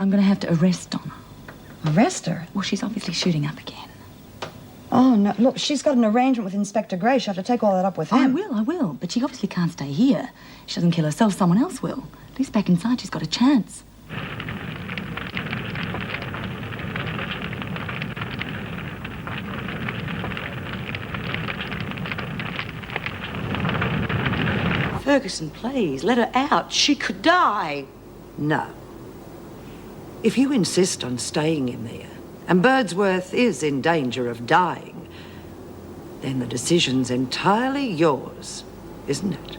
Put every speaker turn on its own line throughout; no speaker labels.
I'm going to have to arrest Donna.
Arrest her?
Well, she's obviously shooting up again.
Oh, no. Look, she's got an arrangement with Inspector Gray. She'll have to take all that up with him.
I will. But she obviously can't stay here. She doesn't kill herself, someone else will. At least back inside, she's got a chance.
Ferguson, please, let her out. She could die.
No. If you insist on staying in there, and Birdsworth is in danger of dying, then the decision's entirely yours, isn't it?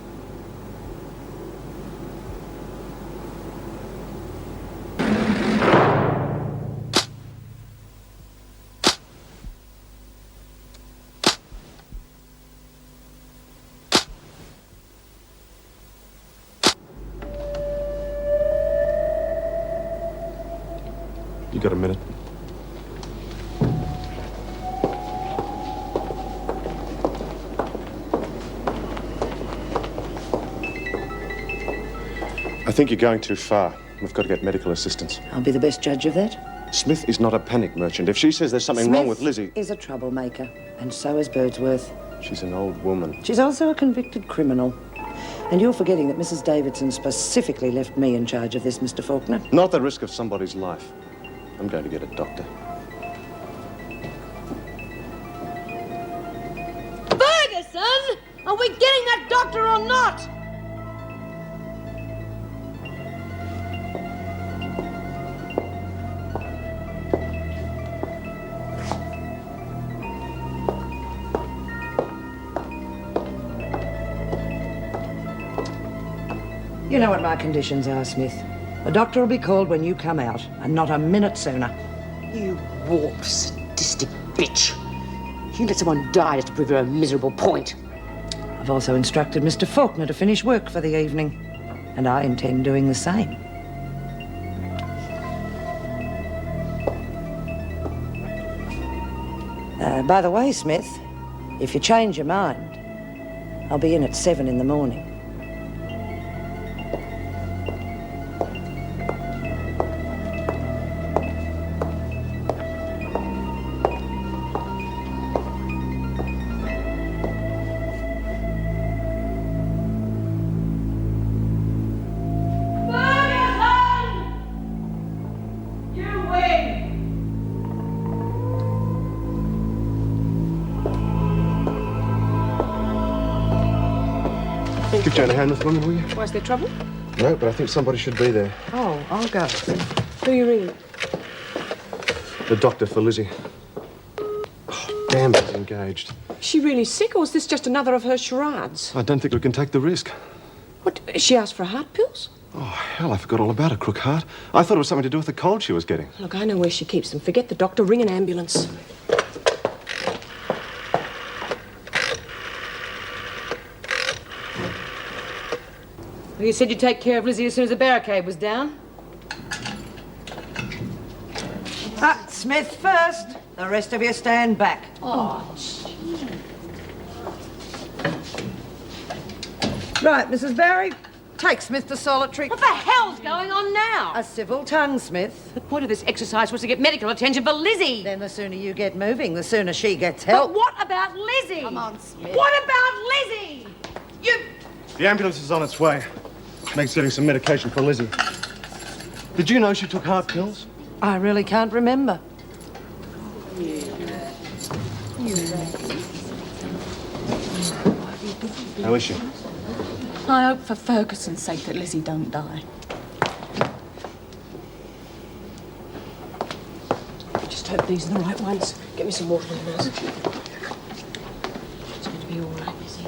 You got a minute? I think you're going too far. We've got to get medical assistance.
I'll be the best judge of that.
Smith is not a panic merchant. If she says there's something wrong with Lizzie...
Smith is a troublemaker, and so is Birdsworth.
She's an old woman.
She's also a convicted criminal. And you're forgetting that Mrs. Davidson specifically left me in charge of this, Mr. Faulkner.
Not the risk of somebody's life. I'm going to get a doctor.
Ferguson! Are we getting that doctor or not?
You know what my conditions are, Smith. The doctor will be called when you come out, and not a minute sooner.
You warped, sadistic bitch. You let someone die just to prove you're a miserable point.
I've also instructed Mr. Faulkner to finish work for the evening, and I intend doing the same. By the way, Smith, if you change your mind, I'll be in at 7 in the morning.
Give Jane a hand with women, will you?
Why, is there trouble?
No, but I think somebody should be there.
Oh, I'll go. Who are you ringing?
The doctor for Lizzie. Oh, damn, he's engaged.
Is she really sick, or is this just another of her charades?
I don't think we can take the risk.
What, she asked for heart pills?
Oh, hell, I forgot all about her crook heart. I thought it was something to do with the cold she was getting.
Look, I know where she keeps them. Forget the doctor. Ring an ambulance.
Well, you said you'd take care of Lizzie as soon as the barricade was down.
Smith first. The rest of you stand back.
Oh,
Right, Mrs. Barry, take Smith to solitary.
what the hell's going on now?
A civil tongue, Smith.
The point of this exercise was to get medical attention for Lizzie.
Then the sooner you get moving, the sooner she gets help.
But what about Lizzie?
Come on, Smith.
What about Lizzie? You...
The ambulance is on its way. Meg's getting some medication for Lizzie. Did you know she took heart pills?
I really can't remember.
How is she?
I hope for Ferguson's sake that Lizzie don't die.
Just hope these are the right ones. Get me some water, nurse. It's going to be all right, Lizzie.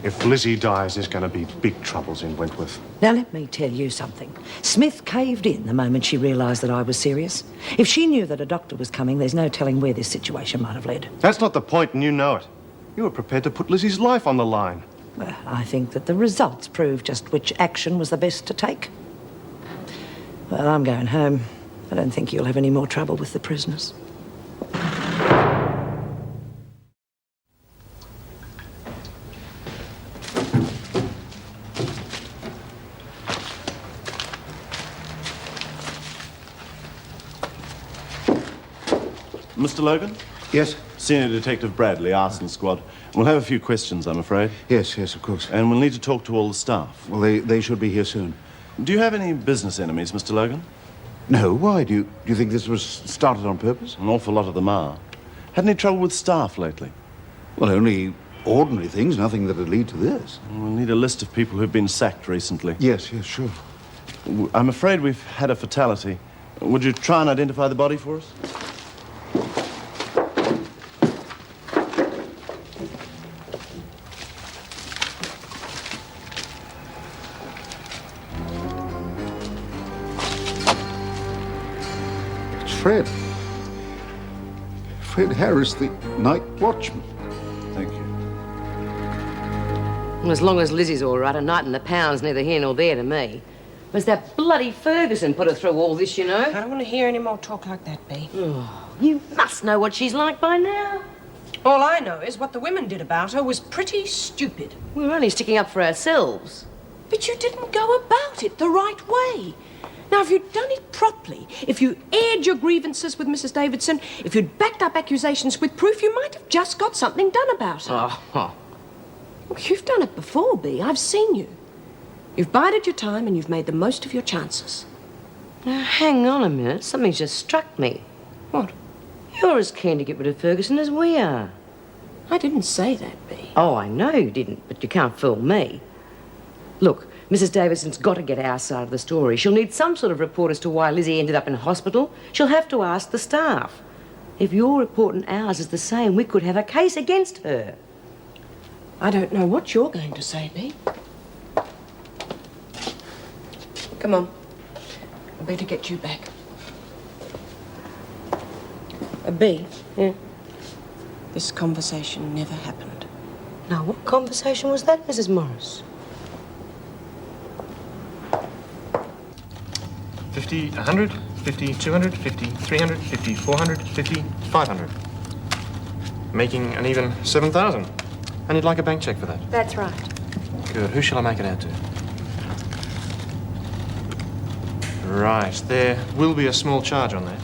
If Lizzie dies, there's going to be big troubles in Wentworth.
Now, let me tell you something. Smith caved in the moment she realised that I was serious. If she knew that a doctor was coming, there's no telling where this situation might have led.
That's not the point, and you know it. You were prepared to put Lizzie's life on the line.
Well, I think that the results prove just which action was the best to take. Well, I'm going home. I don't think you'll have any more trouble with the prisoners.
Mr. Logan?
Yes?
Senior Detective Bradley, Arson Squad. We'll have a few questions, I'm afraid.
Yes, of course.
And we'll need to talk to all the staff.
Well, they should be here soon.
Do you have any business enemies, Mr. Logan?
No, why? Do you think this was started on purpose?
An awful lot of them are. Had any trouble with staff lately?
Well, only ordinary things, nothing that'd lead to this.
We'll need a list of people who've been sacked recently.
Yes, sure.
I'm afraid we've had a fatality. Would you try and identify the body for us?
It's Fred. Fred Harris, the night watchman.
Thank you.
Well, as long as Lizzie's all right, a night in the pound's neither here nor there to me. It was that bloody Ferguson put her through all this, you know.
I don't want to hear any more talk like that, Bea.
You must know what she's like by now.
All I know is what the women did about her was pretty stupid.
We were only sticking up for ourselves.
But you didn't go about it the right way. Now, if you'd done it properly, if you aired your grievances with Mrs. Davidson, if you'd backed up accusations with proof, you might have just got something done about her.
Oh.
Well, you've done it before, Bea. I've seen you. You've bided your time and you've made the most of your chances.
Now, hang on a minute. Something's just struck me.
What?
You're as keen to get rid of Ferguson as we are.
I didn't say that, Bea.
Oh, I know you didn't, but you can't fool me. Look, Mrs. Davidson's got to get our side of the story. She'll need some sort of report as to why Lizzie ended up in hospital. She'll have to ask the staff. If your report and ours is the same, we could have a case against her.
I don't know what you're going to say, Bea. Come on. I better get you back. Bea.
Yeah.
This conversation never happened.
Now, what conversation was that, Mrs. Morris?
50, 100, 50, 200, 50, 300, 50, 400, 50, 500. Making an even 7,000. And you'd like a bank check for that?
That's right.
Good. Who shall I make it out to? Right. There will be a small charge on that.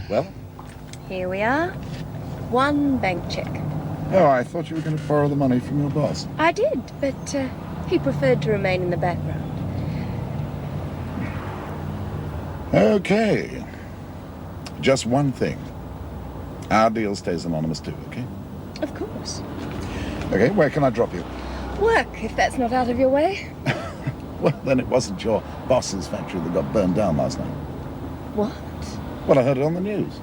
Well?
Here we are. One bank check.
Oh, I thought you were going to borrow the money from your boss.
I did, but he preferred to remain in the background.
Okay. Just one thing. Our deal stays anonymous too, okay?
Of course.
Okay, where can I drop you?
Work, if that's not out of your way.
Well, then it wasn't your boss's factory that got burned down last night.
What?
Well, I heard it on the news.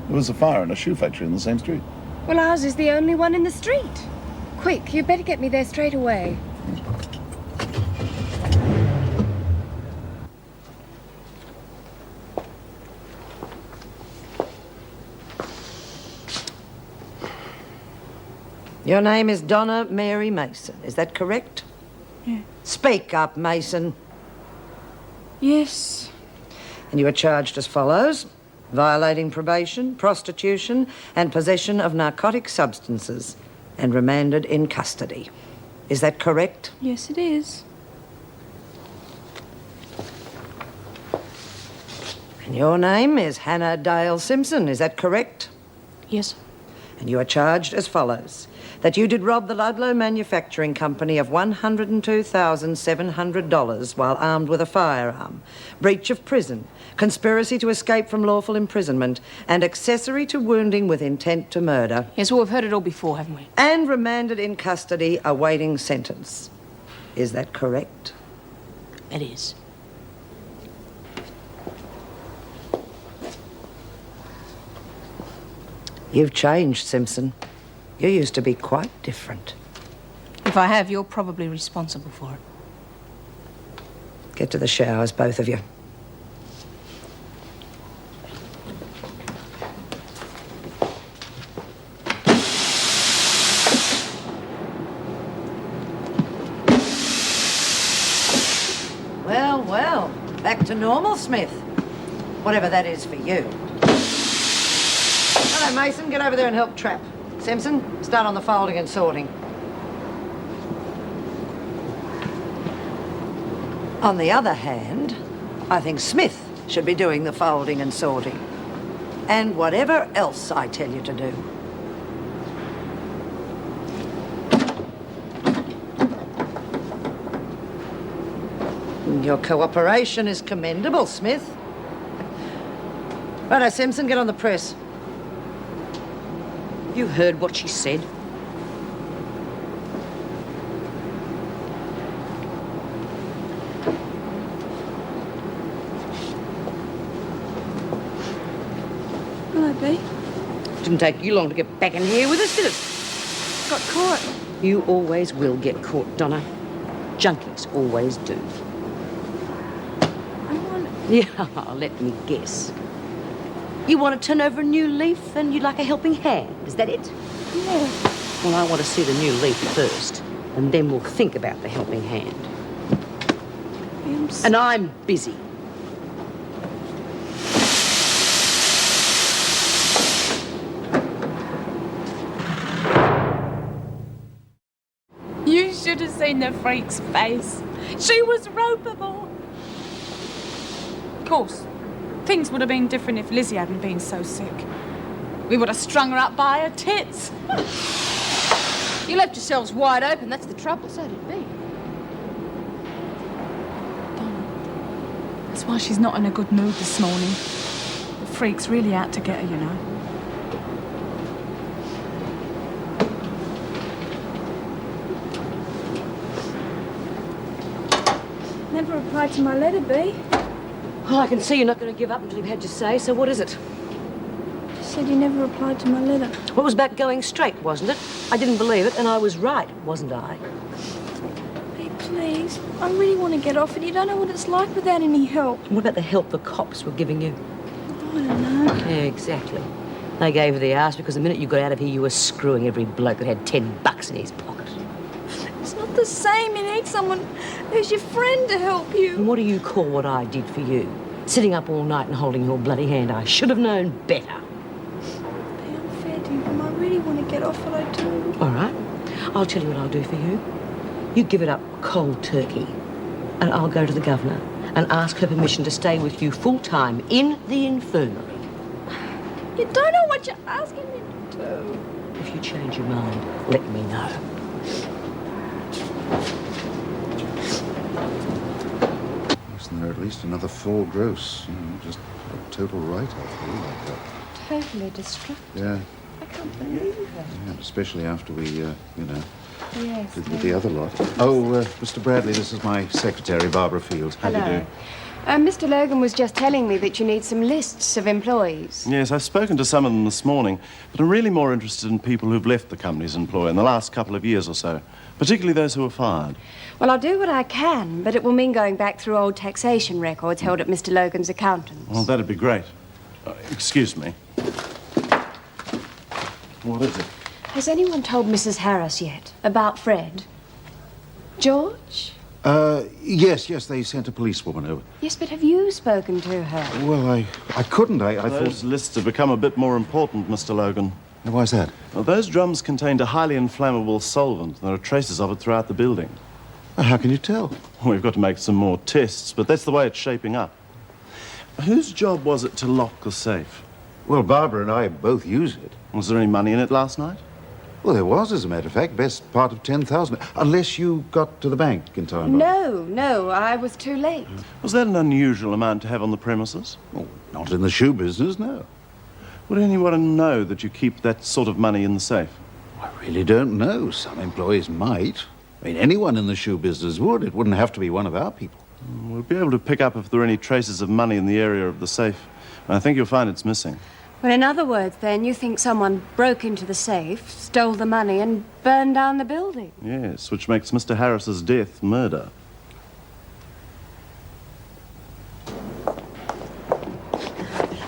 There was a fire in a shoe factory in the same street.
Well, ours is the only one in the street. Quick, you better get me there straight away.
Your name is Donna Mary Mason, is that correct?
Yeah.
Speak up, Mason.
Yes.
And you are charged as follows: violating probation, prostitution, and possession of narcotic substances, and remanded in custody. Is that correct?
Yes, it is.
And your name is Hannah Dale Simpson, is that correct?
Yes.
And you are charged as follows: that you did rob the Ludlow Manufacturing Company of $102,700 while armed with a firearm, breach of prison, conspiracy to escape from lawful imprisonment, and accessory to wounding with intent to murder.
Yes, well, we've heard it all before, haven't we?
And remanded in custody awaiting sentence. Is that correct?
It is.
You've changed, Simpson. You used to be quite different.
If I have, you're probably responsible for it.
Get to the showers, both of you. to normal, Smith. Whatever that is for you. Hello, Mason. Get over there and help Trap. Simpson, start on the folding and sorting. On the other hand, I think Smith should be doing the folding and sorting. And whatever else I tell you to do. Your cooperation is commendable, Smith. Righto, Simpson, get on the press.
You heard what she said.
Hello, B.
Didn't take you long to get back in here with us, did it?
Got caught.
You always will get caught, Donna. Junkies always do. Yeah, let me guess. You want to turn over a new leaf and you'd like a helping hand, is that it?
Yeah.
Well, I want to see the new leaf first, and then we'll think about the helping hand. And I'm busy.
You should have seen the freak's face. She was ropeable. Of course, things would have been different if Lizzie hadn't been so sick. We would have strung her up by her tits.
You left yourselves wide open, that's the trouble, so did me.
That's why she's not in a good mood this morning. The freak's really out to get her, you know.
Never replied to my letter, B.
Well, I can see you're not going to give up until you've had your say, so what is it?
You said you never replied to my letter.
Well, it was about going straight, wasn't it? I didn't believe it, and I was right, wasn't I?
B, please. I really want to get off it. You don't know what it's like without any help.
What about the help the cops were giving you?
I don't know.
Yeah, exactly. They gave you the arse because the minute you got out of here, you were screwing every bloke that had $10 in his pocket.
It's not the same. You need someone who's your friend to help you.
And what do you call what I did for you? Sitting up all night and holding your bloody hand. I should have known better.
Be unfair to you, I really want to get off what I do.
All right. I'll tell you what I'll do for you. You give it up cold turkey, and I'll go to the governor and ask her permission to stay with you full-time in the infirmary.
You don't know what you're asking me to do.
If you change your mind, let me know.
Isn't there at least another 4 gross? You know, just a total write-off, really, like that.
Totally destructive.
Yeah.
I can't believe it.
Yeah, especially after we, you know,
Yes.
did with the other lot. Oh, Mr. Bradley, this is my secretary, Barbara Fields. How do you do?
Mr. Logan was just telling me that you need some lists of employees.
Yes, I've spoken to some of them this morning, but I'm really more interested in people who've left the company's employ in the last couple of years or so, particularly those who were fired.
Well, I'll do what I can, but it will mean going back through old taxation records held at Mr. Logan's accountant's.
Well, that'd be great. Excuse me. What is it?
Has anyone told Mrs. Harris yet about Fred? George?
Yes, they sent a policewoman over.
Yes, but have you spoken to her?
Well, I couldn't. I
Those
thought...
lists have become a bit more important, Mr. Logan.
Why's that?
Well, those drums contained a highly inflammable solvent. There are traces of it throughout the building.
How can you tell?
We've got to make some more tests, but that's the way it's shaping up. Whose job was it to lock the safe?
Well, Barbara and I both use it.
Was there any money in it last night?
Well, there was, as a matter of fact, best part of 10,000. Unless you got to the bank in time.
No, I was too late.
Was that an unusual amount to have on the premises?
Oh, not in the shoe business, no.
Would anyone know that you keep that sort of money in the safe?
I really don't know. Some employees might. I mean, anyone in the shoe business would. It wouldn't have to be one of our people.
We'll be able to pick up if there are any traces of money in the area of the safe. I think you'll find it's missing.
Well, in other words, then, you think someone broke into the safe, stole the money, and burned down the building?
Yes, which makes Mr. Harris's death murder.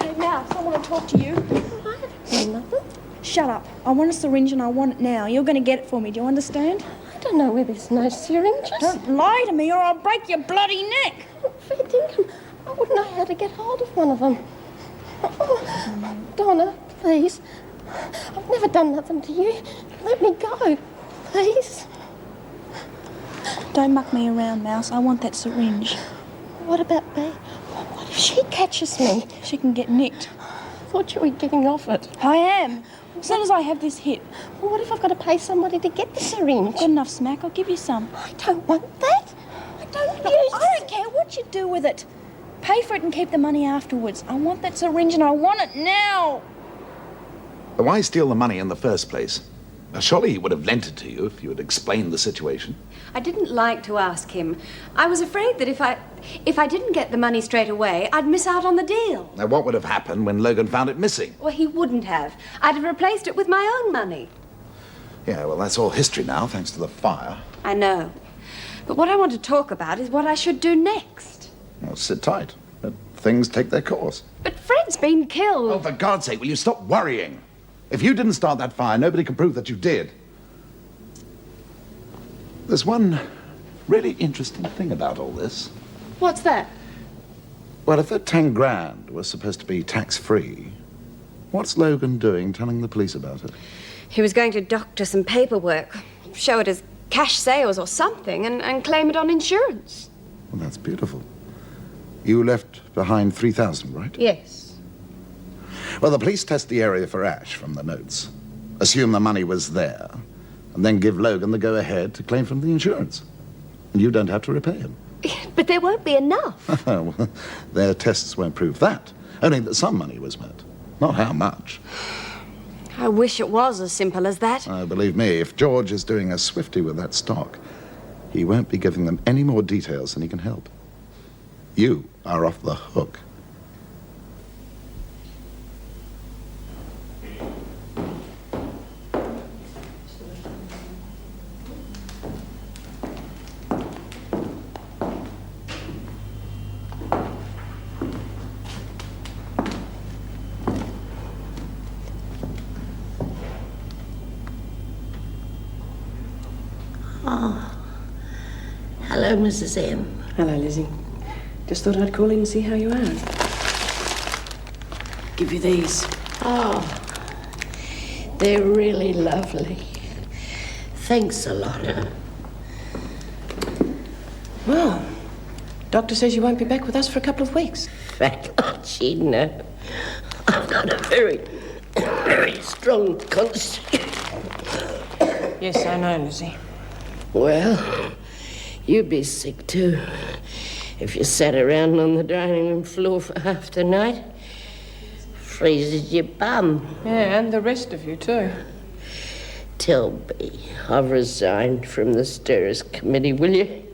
Hey, now, someone will talk to you.
Nothing.
Shut up. I want a syringe and I want it now. You're going to get it for me. Do you understand?
I don't know where there's no syringes.
Don't lie to me or I'll break your bloody neck.
Fair dinkum. wouldn't know how to get hold of one of them. Oh, Donna, please. I've never done nothing to you. Let me go, please.
Don't muck me around, Mouse. I want that syringe.
What about me? What if she catches me?
She can get nicked.
I thought you were getting off it.
I am. As soon as I have this hit.
Well, what if I've got to pay somebody to get the syringe?
Got enough smack. I'll give you some.
I don't want that. I don't use
I don't care what you do with it. Pay for it and keep the money afterwards. I want that syringe and I want it now.
Why steal the money in the first place? Now, surely he would have lent it to you if you had explained the situation.
I didn't like to ask him. I was afraid that if I didn't get the money straight away, I'd miss out on the deal.
Now, what would have happened when Logan found it missing?
Well, he wouldn't have. I'd have replaced it with my own money.
Yeah, well, that's all history now, thanks to the fire.
I know. But what I want to talk about is what I should do next.
Well, sit tight. Let things take their course.
But Fred's been killed.
Oh, for God's sake, will you stop worrying? If you didn't start that fire, nobody can prove that you did. There's one really interesting thing about all this.
What's that?
Well, if that 10 grand was supposed to be tax-free, what's Logan doing telling the police about it?
He was going to doctor some paperwork, show it as cash sales or something, and claim it on insurance.
Well, that's beautiful. You left behind 3,000, right?
Yes.
Well, the police test the area for ash from the notes, assume the money was there, and then give Logan the go-ahead to claim from the insurance. And you don't have to repay him.
But there won't be enough.
Well, their tests won't prove that. Only that some money was met. Not how much.
I wish it was as simple as that.
Believe me, if George is doing a swifty with that stock, he won't be giving them any more details than he can help. You are off the hook.
Hello, Mrs. M.
Hello, Lizzie. Just thought I'd call in and see how you are. Give you these.
Oh, they're really lovely. Thanks a lot.
Well, doctor says you won't be back with us for a couple of weeks.
Faculty, no. I've got a very, very strong constitution.
Yes, I know, Lizzie.
Well, you'd be sick too if you sat around on the dining room floor for half the night. Freezes your bum.
Yeah, and the rest of you too.
Tell me, I've resigned from the Stirrers Committee, will you?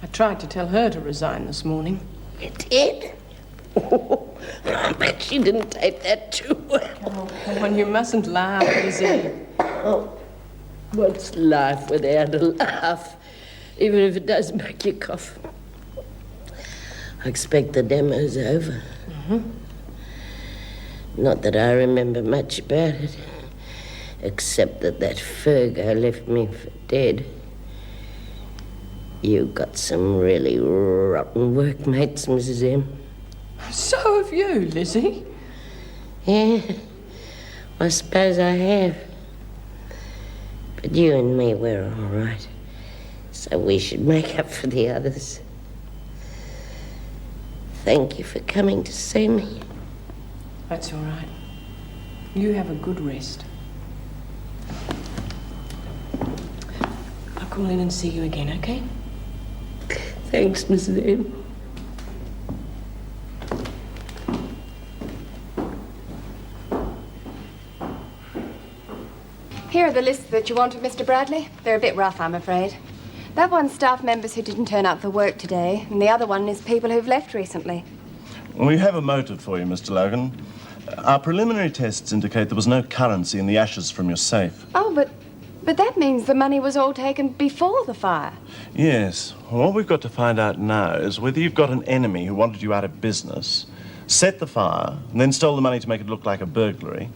I tried to tell her to resign this morning.
You did? Oh, I bet she didn't take that too well.
Oh, come on, you mustn't laugh, Lizzie.
Oh, what's life without a laugh? Even if it does make you cough. I expect the demo's over.
Mm-hmm.
Not that I remember much about it, except that Fergo left me for dead. You got some really rotten workmates, Mrs. M.
So have you, Lizzie.
Yeah, I suppose I have. But you and me, we're all right. So we should make up for the others. Thank you for coming to see me.
That's all right. You have a good rest. I'll call in and see you again, okay?
Thanks, Mrs. M.
Here are the lists that you wanted, Mr. Bradley. They're a bit rough, I'm afraid. That one's staff members who didn't turn up for work today, and the other one is people who've left recently.
We have a motive for you, Mr. Logan. Our preliminary tests indicate there was no currency in the ashes from your safe.
Oh, but that means the money was all taken before the fire.
Yes. Well, what we've got to find out now is whether you've got an enemy who wanted you out of business, set the fire, and then stole the money to make it look like a burglary,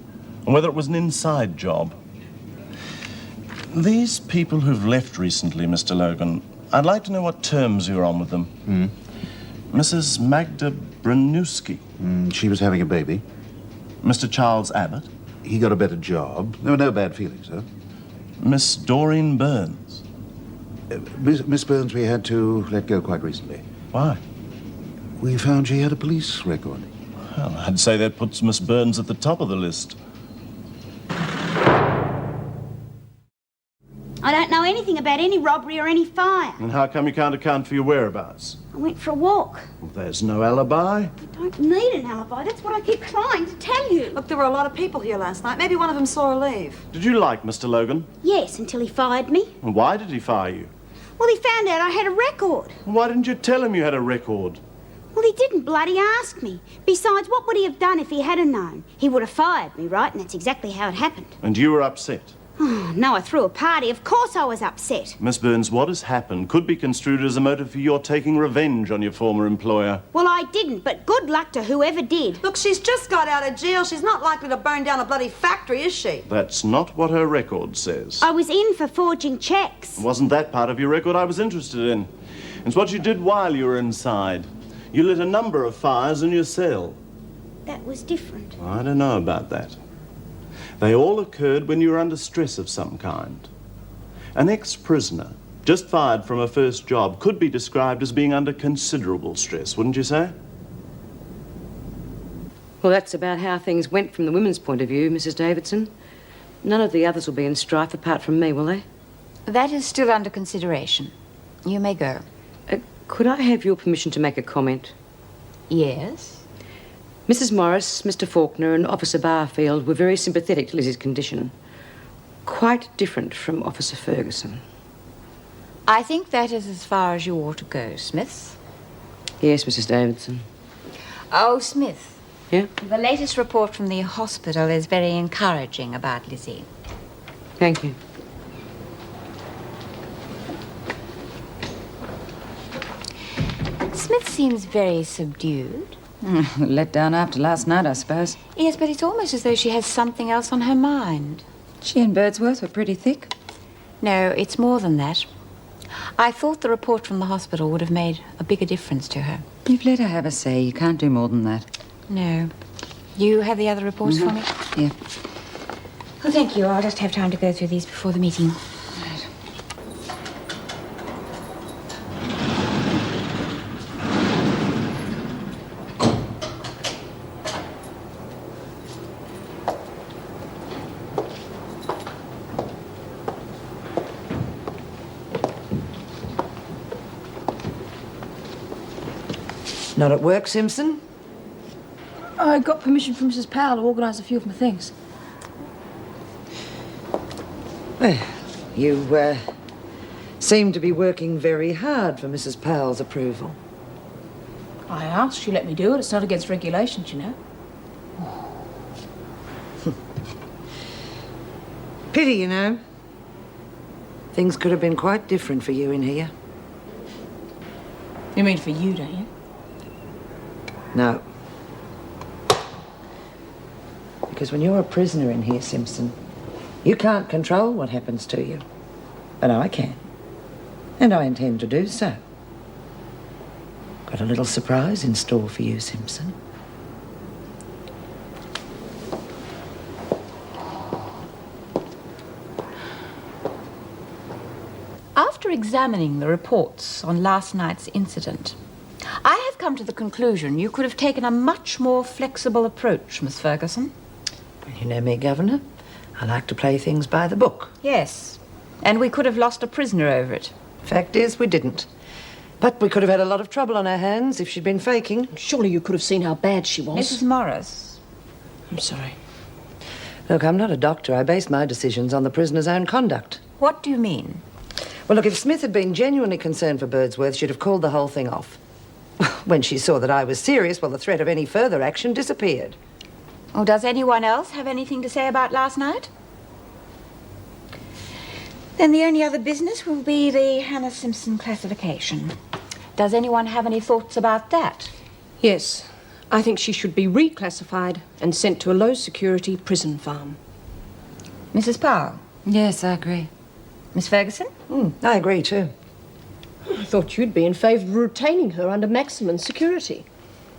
and whether it was an inside job. These people who've left recently, Mr. Logan, I'd like to know what terms you're on with them. Mrs. Magda Branewski.
She was having a baby.
Mr. Charles Abbott.
He got a better job. There were no bad feelings, huh?
Miss Doreen Burns.
Miss Burns we had to let go quite recently.
Why?
We found she had a police record.
Well, I'd say that puts Miss Burns at the top of the list.
I don't know anything about any robbery or any fire.
And how come you can't account for your whereabouts?
I went for a walk.
Well, there's no alibi.
I don't need an alibi. That's what I keep trying to tell you.
Look, there were a lot of people here last night. Maybe one of them saw her leave.
Did you like Mr. Logan?
Yes, until he fired me.
And why did he fire you?
Well, he found out I had a record.
Why didn't you tell him you had a record?
Well, he didn't bloody ask me. Besides, what would he have done if he had known? He would have fired me, right? And that's exactly how it happened.
And you were upset?
Oh, no, I threw a party. Of course I was upset.
Miss Burns, what has happened could be construed as a motive for your taking revenge on your former employer.
Well, I didn't, but good luck to whoever did.
Look, she's just got out of jail. She's not likely to burn down a bloody factory, is she?
That's not what her record says.
I was in for forging checks.
Wasn't that part of your record I was interested in? It's what you did while you were inside. You lit a number of fires in your cell.
That was different.
I don't know about that. They all occurred when you were under stress of some kind. An ex-prisoner, just fired from a first job, could be described as being under considerable stress, wouldn't you say?
Well, that's about how things went from the women's point of view, Mrs. Davidson. None of the others will be in strife apart from me, will they?
That is still under consideration. You may go.
Could I have your permission to make a comment?
Yes?
Mrs. Morris, Mr. Faulkner and Officer Barfield were very sympathetic to Lizzie's condition. Quite different from Officer Ferguson.
I think that is as far as you ought to go, Smith.
Yes, Mrs. Davidson.
Oh, Smith.
Yeah?
The latest report from the hospital is very encouraging about Lizzie.
Thank you.
Smith seems very subdued.
Let down after last night, I suppose.
Yes, but it's almost as though she has something else on her mind.
She and Birdsworth were pretty thick.
No, it's more than that. I thought the report from the hospital would have made a bigger difference to her.
You've let her have a say. You can't do more than that.
No. You have the other reports for me?
Yeah.
Well, thank you. I'll just have time to go through these before the meeting.
Not at work, Simpson?
I got permission from Mrs. Powell to organise a few of my things.
Well, you, seem to be working very hard for Mrs. Powell's approval.
I asked, she let me do it. It's not against regulations, you know.
Pity, you know. Things could have been quite different for you in here.
You mean for you, don't you?
No. Because when you're a prisoner in here, Simpson, you can't control what happens to you. But I can. And I intend to do so. Got a little surprise in store for you, Simpson.
After examining the reports on last night's incident, I have come to the conclusion you could have taken a much more flexible approach, Miss Ferguson.
You know me, Governor. I like to play things by the book.
Yes, and we could have lost a prisoner over it.
Fact is, we didn't. But we could have had a lot of trouble on our hands if she'd been faking.
Surely you could have seen how bad she was.
Mrs. Morris.
I'm sorry.
Look, I'm not a doctor. I base my decisions on the prisoner's own conduct.
What do you mean?
Well, look, if Smith had been genuinely concerned for Birdsworth, she'd have called the whole thing off. When she saw that I was serious, well, the threat of any further action disappeared.
Oh, does anyone else have anything to say about last night? Then the only other business will be the Hannah Simpson classification. Does anyone have any thoughts about that?
Yes. I think she should be reclassified and sent to a low-security prison farm.
Mrs. Powell?
Yes, I agree.
Miss Ferguson?
I agree, too.
I thought you'd be in favour of retaining her under maximum security.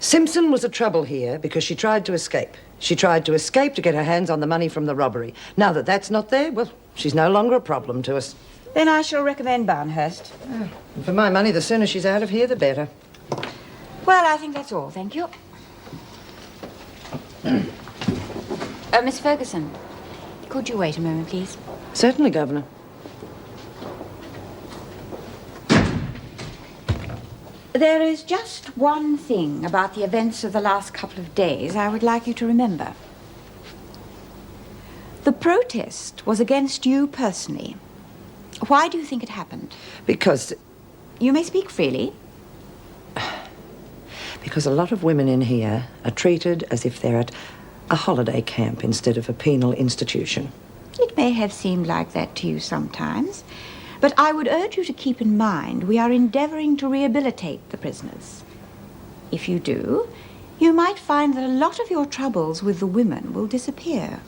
Simpson was a trouble here because she tried to escape. She tried to escape to get her hands on the money from the robbery. Now that that's not there, well, she's no longer a problem to us.
Then I shall recommend Barnhurst.
And for my money, the sooner she's out of here, the better.
Well, I think that's all, thank you. Miss Ferguson, could you wait a moment, please?
Certainly, Governor.
There is just one thing about the events of the last couple of days I would like you to remember. The protest was against you personally. Why do you think it happened?
Because...
You may speak freely.
Because a lot of women in here are treated as if they're at a holiday camp instead of a penal institution.
It may have seemed like that to you sometimes, but I would urge you to keep in mind we are endeavouring to rehabilitate the prisoners. If you do, you might find that a lot of your troubles with the women will disappear.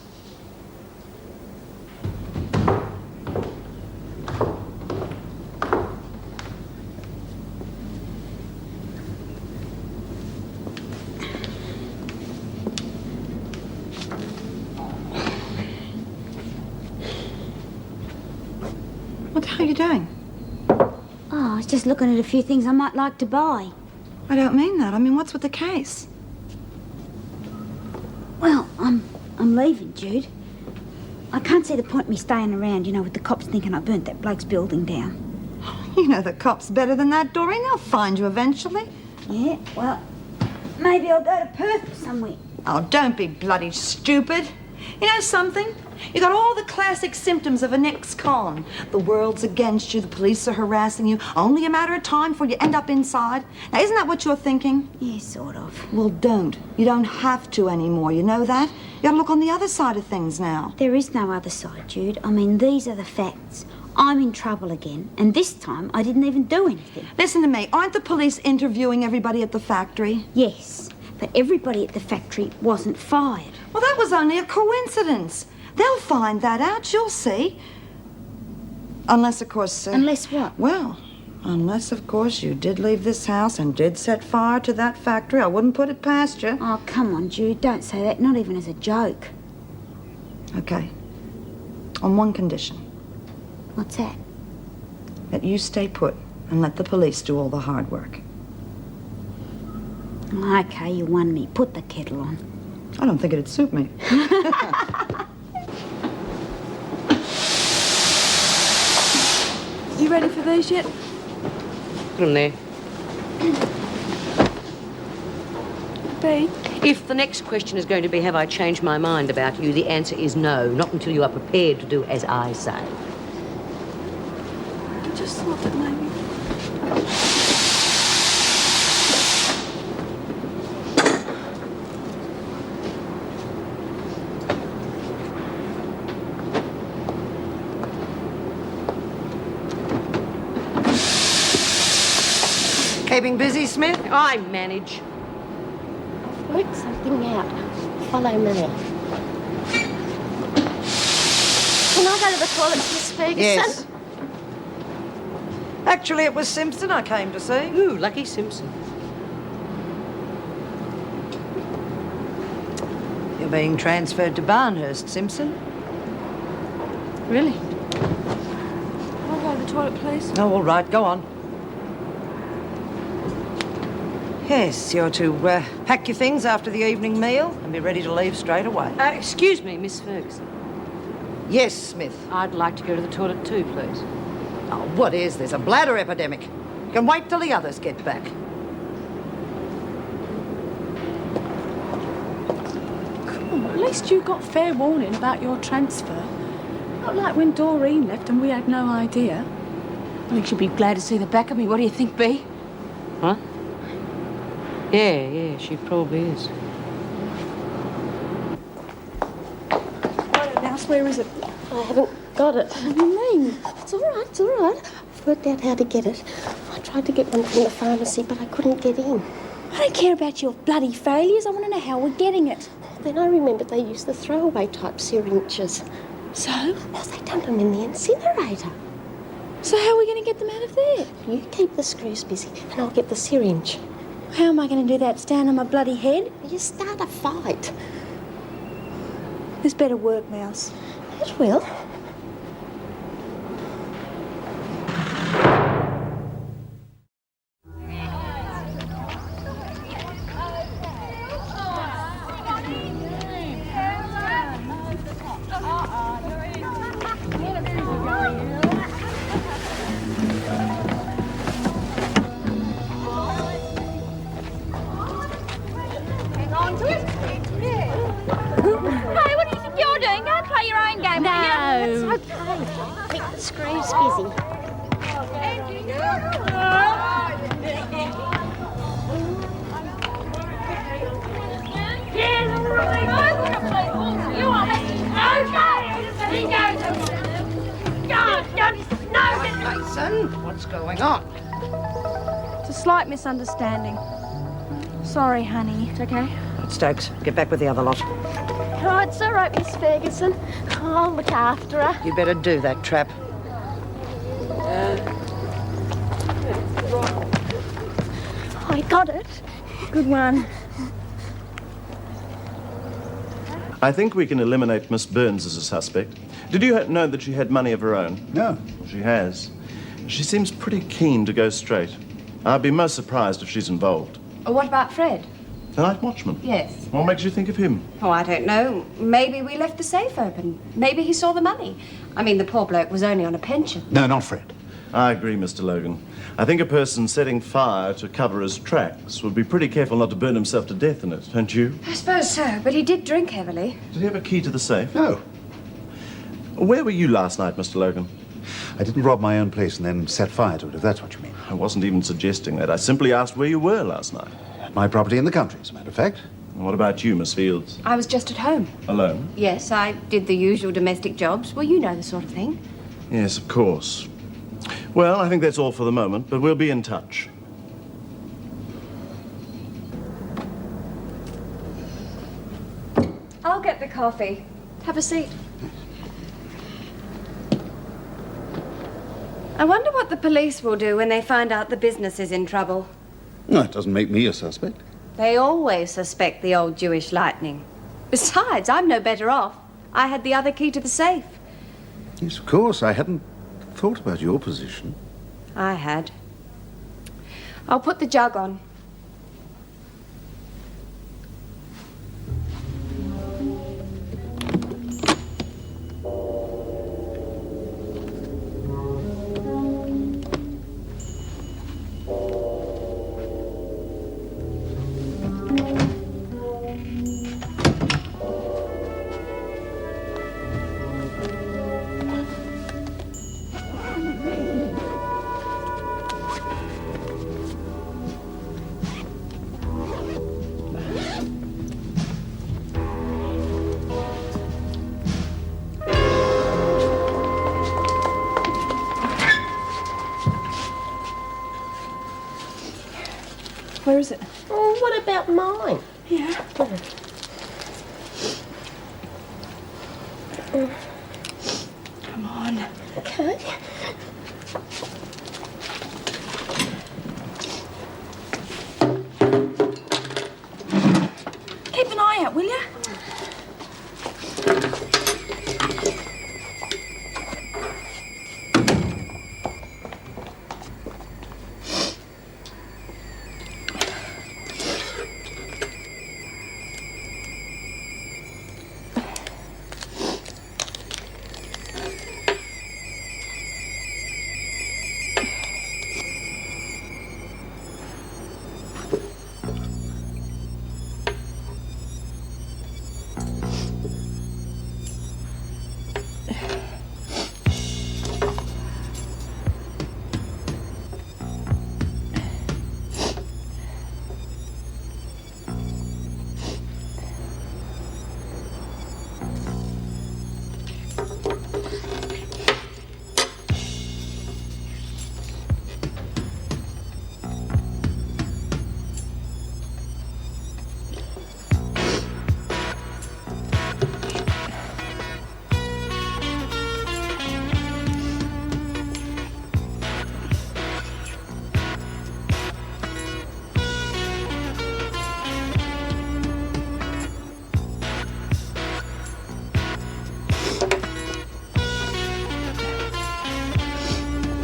What are you doing?
Oh, I was just looking at a few things I might like to buy.
I don't mean that. I mean, what's with the case?
Well, I'm leaving, Jude. I can't see the point of me staying around, you know, with the cops thinking I burnt that bloke's building down.
You know the cops better than that, Doreen. They'll find you eventually.
Yeah, well, maybe I'll go to Perth or somewhere.
Oh, don't be bloody stupid. You know something? You got all the classic symptoms of an ex-con. The world's against you, the police are harassing you. Only a matter of time before you end up inside. Now, isn't that what you're thinking?
Yeah, sort of.
Well, don't. You don't have to anymore, you know that? You gotta look on the other side of things now.
There is no other side, Jude. I mean, these are the facts. I'm in trouble again, and this time I didn't even do anything.
Listen to me. Aren't the police interviewing everybody at the factory?
Yes, but everybody at the factory wasn't fired.
Well, that was only a coincidence. They'll find that out, you'll see. Unless, of course...
Unless what?
Well, unless, of course, you did leave this house and did set fire to that factory. I wouldn't put it past you.
Oh, come on, Jude. Don't say that. Not even as a joke.
Okay. On one condition.
What's that?
That you stay put and let the police do all the hard work.
Okay, you won me. Put the kettle on.
I don't think it'd suit me.
You ready for these yet?
Put them there.
B?
If the next question is going to be, have I changed my mind about you, the answer is no, not until you are prepared to do as I say.
I just thought that maybe...
Keeping busy, Smith?
I manage.
Work something out. Follow me. Can I go to the toilet, Miss Ferguson?
Yes. Actually, it was Simpson I came to see.
Ooh, lucky Simpson.
You're being transferred to Barnhurst, Simpson.
Really? Can I go to the toilet, please?
Oh, all right, go on. Yes, you're to pack your things after the evening meal and be ready to leave straight away.
Excuse me, Miss Ferguson.
Yes, Smith.
I'd like to go to the toilet too, please.
Oh, what is this? A bladder epidemic? You can wait till the others get back.
Cool. At least you got fair warning about your transfer. Not like when Doreen left and we had no idea.
I think she'll be glad to see the back of me. What do you think, B?
Huh? Yeah, she probably is.
Mouse, where is it?
I haven't got it. What do you mean? It's all right, it's all right. I've worked out how to get it. I tried to get one from the pharmacy, but I couldn't get in.
I don't care about your bloody failures. I want to know how we're getting it.
Then I remembered they used the throwaway type syringes.
So?
Well, they dumped them in the incinerator. So how are we going to get them out of there?
You keep the screws busy and I'll get the syringe.
How am I going to do that? Stand on my bloody head?
You start a fight.
This better work, Mouse.
It will.
Hey, what do you think you're doing? Go and play your own game, will you?
No. It's okay. Keep the screws busy.
Mason, what's going on?
It's a slight misunderstanding. Sorry, honey. It's okay.
Stokes, get back with the other lot.
Oh, it's all right, Miss Ferguson. I'll look after her.
You better do that, Trap.
I got it. Good one.
I think we can eliminate Miss Burns as a suspect. Did you know that she had money of her own?
No.
Well, she has. She seems pretty keen to go straight. I'd be most surprised if she's involved.
What about Fred?
The night watchman?
Yes.
What makes you think of him?
Oh, I don't know. Maybe we left the safe open. Maybe he saw the money. I mean, the poor bloke was only on a pension.
No, not Fred.
I agree, Mr. Logan. I think a person setting fire to cover his tracks would be pretty careful not to burn himself to death in it, don't you?
I suppose so, but he did drink heavily.
Did he have a key to the safe?
No.
Where were you last night, Mr. Logan?
I didn't rob my own place and then set fire to it, if that's what you mean.
I wasn't even suggesting that. I simply asked where you were last night.
At my property in the country, as a matter of fact.
And what about you, Miss Fields?
I was just at home.
Alone?
Yes, I did the usual domestic jobs. Well, you know the sort of thing.
Yes, of course. Well, I think that's all for the moment, but we'll be in touch.
I'll get the coffee. Have a seat. I wonder what the police will do when they find out the business is in trouble.
No, it doesn't make me a suspect.
They always suspect the old Jewish lightning. Besides, I'm no better off. I had the other key to the safe.
Yes, of course. I hadn't thought about your position.
I had. I'll put the jug on.
Where is it?
Oh, what about mine?
Yeah. Come on.
Okay.
Keep an eye out, will you?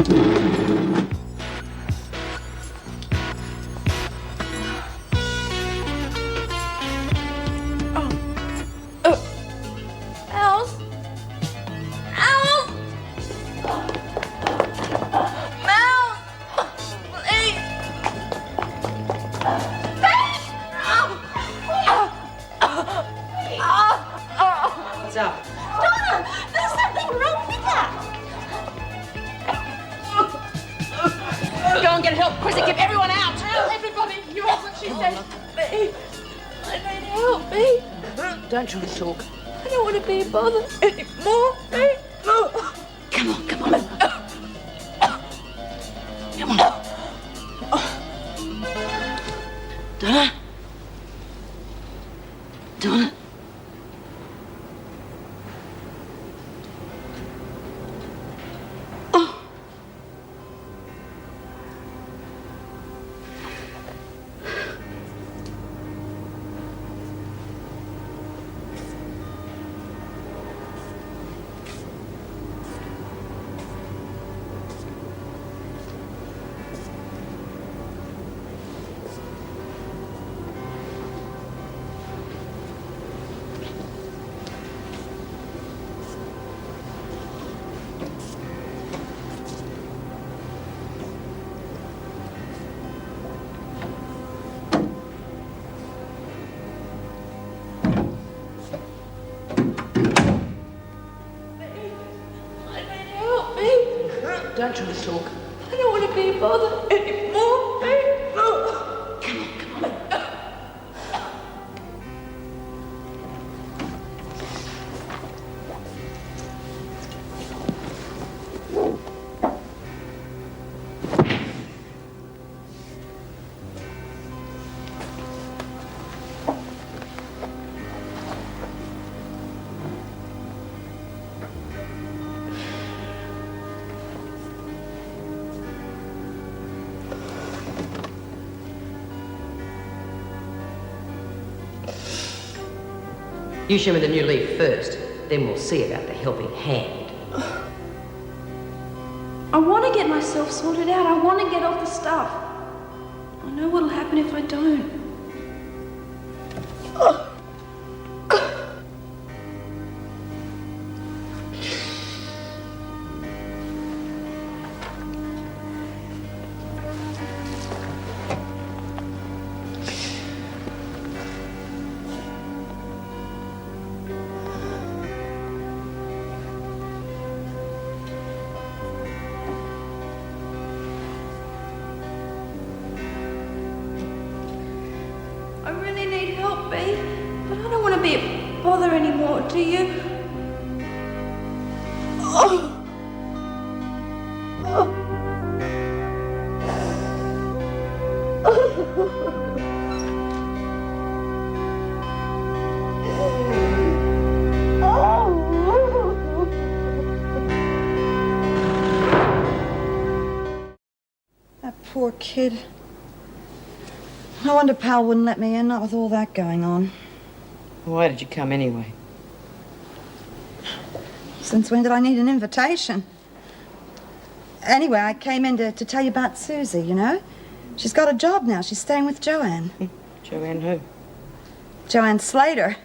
Els? Els? Mel! Please!
What's up?
Donna! There's something wrong with her!
Go and get help, Chrissy. Give everyone out.
Everybody, you heard what she said. Me. I need help, me.
Don't try to talk.
I don't want to be bothered anymore. Me. No.
Come on, come on. Come on. Donna? Donna? Don't try to talk.
I don't want to be bothered anymore. No.
Come on, come on. You show me the new leaf first, then we'll see about the helping hand.
I want to get myself sorted out. I want to get off the stuff. I know what'll happen if I don't. I really need help, Bea, but I don't want to be a bother anymore, do you?
That poor kid. No wonder Pal wouldn't let me in, not with all that going on.
Why did you come anyway?
Since when did I need an invitation? Anyway, I came in to tell you about Susie, you know? She's got a job now. She's staying with Joanne.
Joanne who?
Joanne Slater.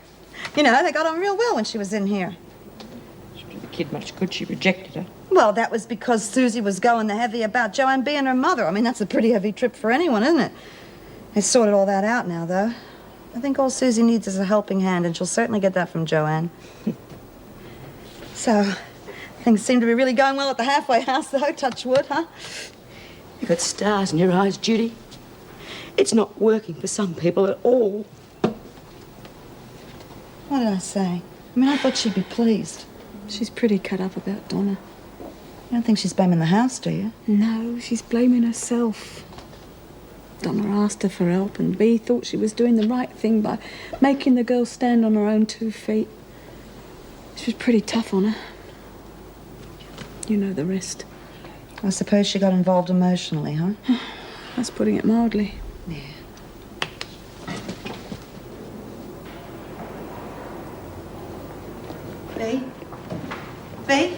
You know, they got on real well when she was in here.
She did the kid much good. She rejected her.
Well, that was because Susie was going the heavy about Joanne being her mother. I mean, that's a pretty heavy trip for anyone, isn't it? They sorted all that out now, though. I think all Susie needs is a helping hand, and she'll certainly get that from Joanne. So, things seem to be really going well at the halfway house, though. Touch wood, huh?
You've got stars in your eyes, Judy. It's not working for some people at all.
What did I say? I mean, I thought she'd be pleased.
She's pretty cut up about Donna.
You don't think she's blaming the house, do you?
No, she's blaming herself. Donna asked her for help, and Bea thought she was doing the right thing by making the girl stand on her own 2 feet. She was pretty tough on her. You know the rest.
I suppose she got involved emotionally, huh?
That's putting it mildly.
Yeah. Bea?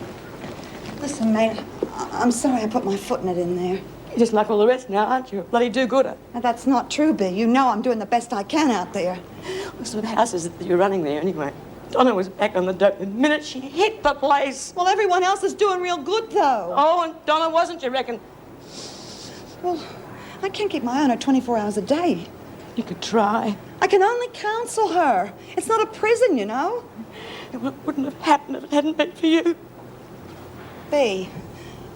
Listen, mate, I'm sorry I put my foot in it in there.
You're just like all the rest now, aren't you? Bloody do-gooder.
Now, that's not true, Bea. You know I'm doing the best I can out there.
What sort of house is it that you're running there, anyway? Donna was back on the dope the minute she hit the place.
Well, everyone else is doing real good, though.
Oh, and Donna wasn't, you reckon?
Well, I can't keep my eye on her 24 hours a day.
You could try.
I can only counsel her. It's not a prison, you know.
It wouldn't have happened if it hadn't been for you.
Bea,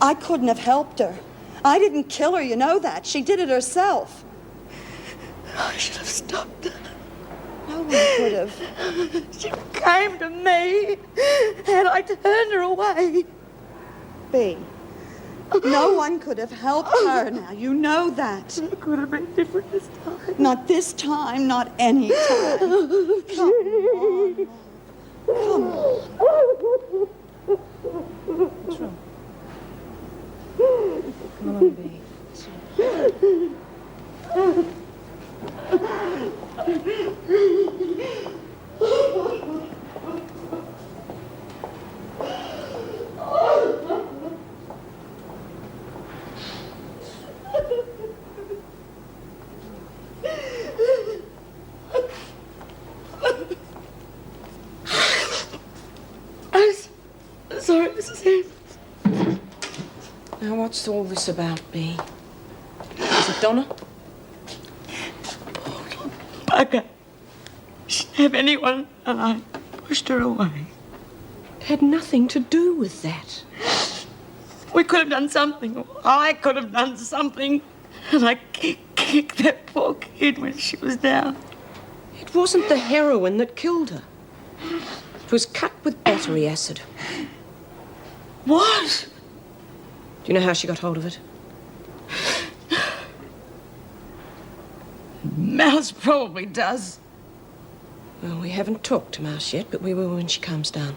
I couldn't have helped her. I didn't kill her, you know that. She did it herself.
I should have stopped her.
No one could have.
She came to me, and I turned her away.
Bea, no one could have helped her now. You know that.
It could have been different this time.
Not this time, not any time. Come on. Come on.
What's wrong? Come along, Bea.
I'm sorry, Mrs. Evans.
Now, what's all this about, Bea? Is it Donna?
Okay. She didn't have anyone, and I pushed her away.
It had nothing to do with that.
We could have done something. Or I could have done something. And I kicked that poor kid when she was down.
It wasn't the heroin that killed her. It was cut with battery acid.
What?
Do you know how she got hold of it?
Mouse probably does.
Well, we haven't talked to Mouse yet, but we will when she comes down.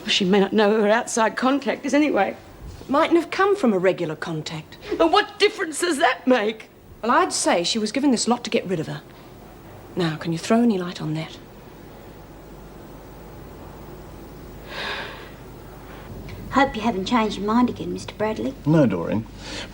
Well, she may not know who her outside contact is anyway.
It mightn't have come from a regular contact.
And what difference does that make?
Well, I'd say she was given this lot to get rid of her. Now, can you throw any light on that?
Hope you haven't changed your mind again, Mr. Bradley.
No, Doreen.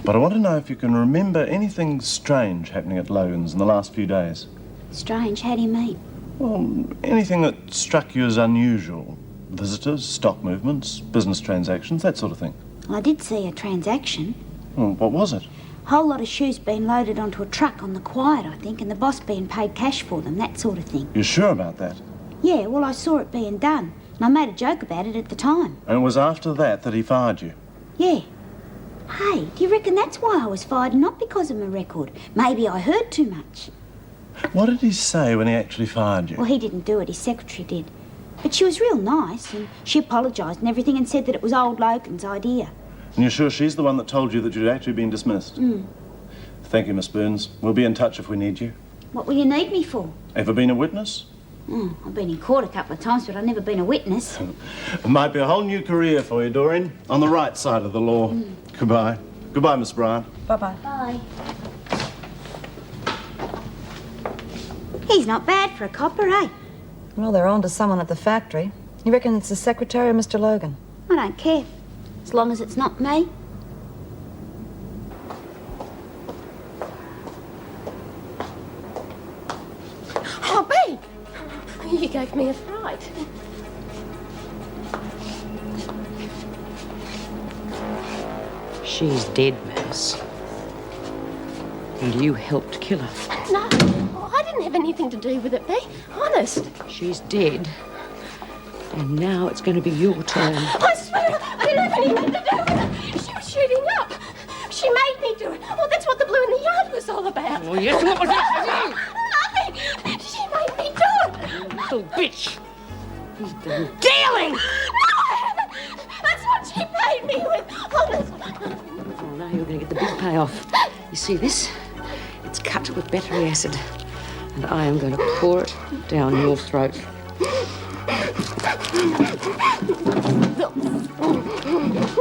But I want to know if you can remember anything strange happening at Logan's in the last few days.
Strange, how do you mean?
Well, anything that struck you as unusual. Visitors, stock movements, business transactions, that sort of thing.
Well, I did see a transaction.
Well, what was it?
Whole lot of shoes being loaded onto a truck on the quiet, I think, and the boss being paid cash for them, that sort of thing.
You're sure about that?
Yeah, well, I saw it being done, and I made a joke about it at the time.
And it was after that he fired you?
Yeah. Hey, do you reckon that's why I was fired, not because of my record? Maybe I heard too much.
What did he say when he actually fired you?
Well, he didn't do it, his secretary did. But she was real nice, and she apologised and everything and said that it was old Logan's idea.
And you're sure she's the one that told you that you'd actually been dismissed? Thank you, Miss Burns. We'll be in touch if we need you.
What will you need me for?
Ever been a witness?
I've been in court a couple of times, but I've never been a witness.
It might be a whole new career for you, Doreen. On the right side of the law. Goodbye. Goodbye, Miss Bryant.
Bye-bye.
Bye. He's not bad for a copper, eh?
Well, they're on to someone at the factory. You reckon it's the secretary or Mr. Logan?
I don't care, as long as it's not me.
Oh, Bea! You gave me a fright.
She's dead, Mouse. And you helped kill her.
No, I didn't have anything to do with it, Bea. Honest.
She's dead. And now it's going to be your turn.
I swear I didn't have anything to do with it. She was shooting up. She made me do it. Oh, that's what the blue in the yard was all about.
Oh, yes, what was that?
Nothing. She made me do it.
You little bitch. He's been dealing.
No! That's what she paid me with. Honest.
Oh, now you're going to get the big payoff. You see this? It's cut with battery acid. And I am going to pour it down your throat.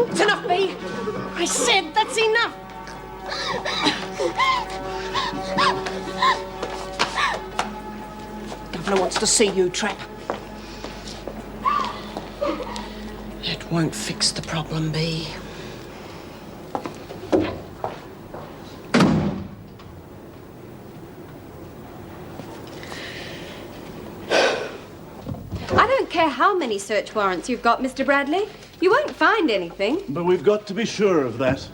It's enough, Bea. I said that's enough. Governor wants to see you, Trap. That That won't fix the problem, Bee.
I don't care how many search warrants you've got, Mr. Bradley. You won't find anything.
But we've got to be sure of that.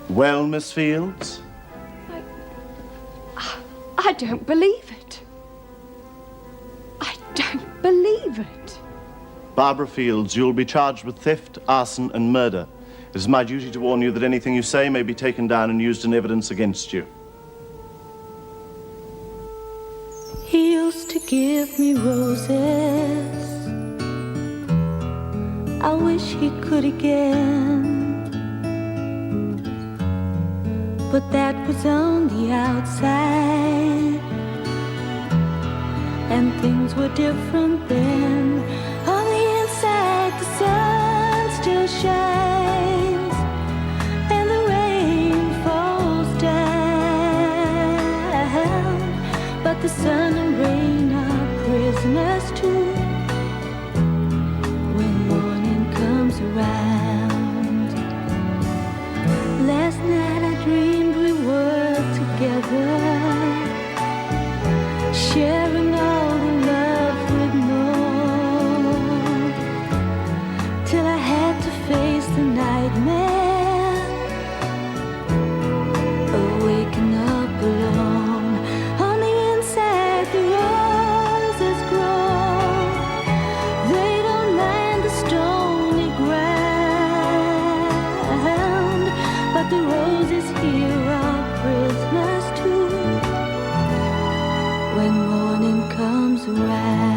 Well, Miss Fields?
I don't believe it. I don't believe it.
Barbara Fields, you'll be charged with theft, arson, and murder. It is my duty to warn you that anything you say may be taken down and used in evidence against you.
He used to give me roses. I wish he could again. But that was on the outside, and things were different then. On the inside, the sun still shines, and the rain falls down. But the sun and rain are prisoners too when morning comes around. Last night I dreamed we were together, sharing all the love we'd known, till I had to face the nightmare of waking up alone. On the inside the roses grow, they don't mind the stony ground, but the roses here are prisoners too when morning comes around.